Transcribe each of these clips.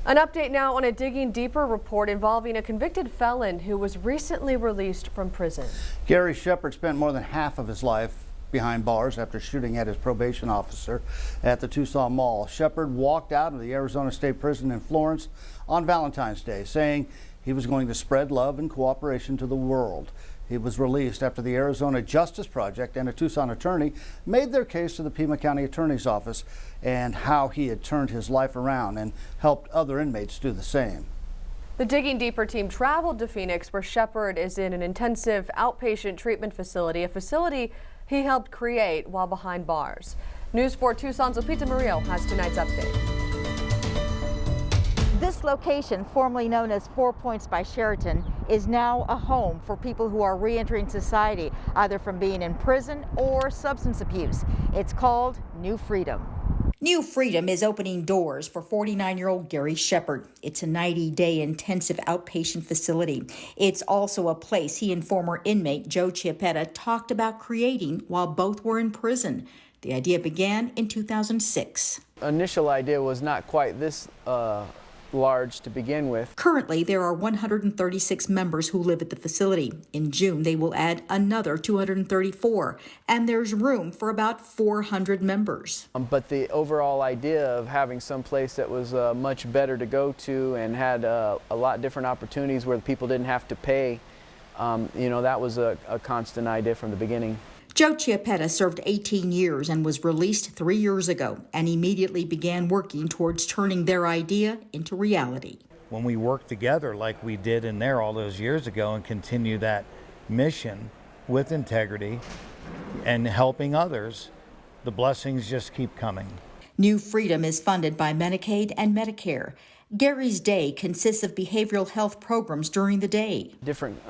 An update now on a Digging Deeper report involving a convicted felon who was recently released from prison. Gary Shepard spent more than half of his life behind bars after shooting at his probation officer at the Tucson Mall. Shepard walked out of the Arizona State Prison in Florence on Valentine's Day, saying he was going to spread love and cooperation to the world. He was released after the Arizona Justice Project and a Tucson attorney made their case to the Pima County Attorney's Office and how he had turned his life around and helped other inmates do the same. The Digging Deeper team traveled to Phoenix, where Shepard is in an intensive outpatient treatment facility, a facility he helped create while behind bars. News 4 Tucson's Lupita Murillo has tonight's update. This location, formerly known as 4 Points by Sheraton, is now a home for people who are re-entering society, either from being in prison or substance abuse. It's called New Freedom. New Freedom is opening doors for 49-year-old Gary Shepard. It's a 90-day intensive outpatient facility. It's also a place he and former inmate Joe Chiappetta talked about creating while both were in prison. The idea began in 2006. Initial idea was not quite this large to begin with. Currently, there are 136 members who live at the facility. In June, they will add another 234, and there's room for about 400 members. But the overall idea of having some place that was much better to go to and had a lot different opportunities where people didn't have to pay, that was a constant idea from the beginning. Joe Chiappetta served 18 years and was released 3 years ago and immediately began working towards turning their idea into reality. When we work together like we did in there all those years ago and continue that mission with integrity and helping others, the blessings just keep coming. New Freedom is funded by Medicaid and Medicare. Gary's day consists of behavioral health programs during the day. Different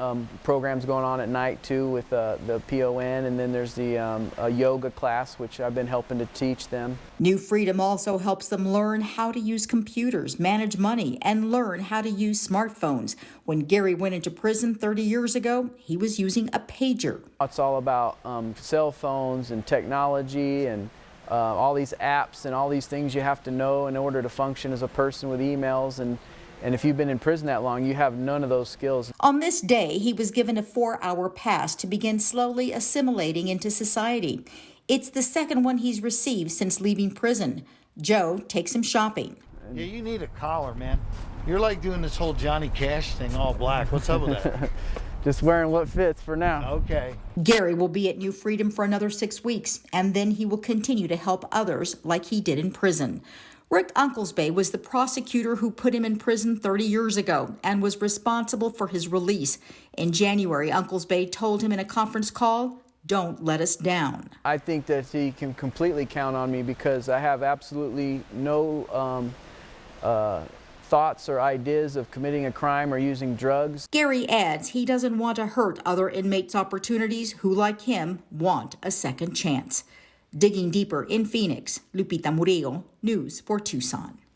programs going on at night too with the PON, and then there's the yoga class, which I've been helping to teach them. New Freedom also helps them learn how to use computers, manage money, and learn how to use smartphones. When Gary went into prison 30 years ago, he was using a pager. It's all about cell phones and technology and all these apps and all these things you have to know in order to function as a person with emails, and if you've been in prison that long, you have none of those skills. On this day, he was given a 4-hour pass to begin slowly assimilating into society. It's the second one he's received since leaving prison. Joe takes him shopping. Yeah, you need a collar, man. You're like doing this whole Johnny Cash thing all black. What's up with that? Just wearing what fits for now. Okay. Gary will be at New Freedom for another 6 weeks, and then he will continue to help others like he did in prison. Rick Unklesby was the prosecutor who put him in prison 30 years ago and was responsible for his release. In January, Unklesby told him in a conference call, "Don't let us down." I think that he can completely count on me because I have absolutely no thoughts or ideas of committing a crime or using drugs. Gary adds he doesn't want to hurt other inmates' opportunities who, like him, want a second chance. Digging Deeper in Phoenix, Lupita Murillo, News 4 Tucson.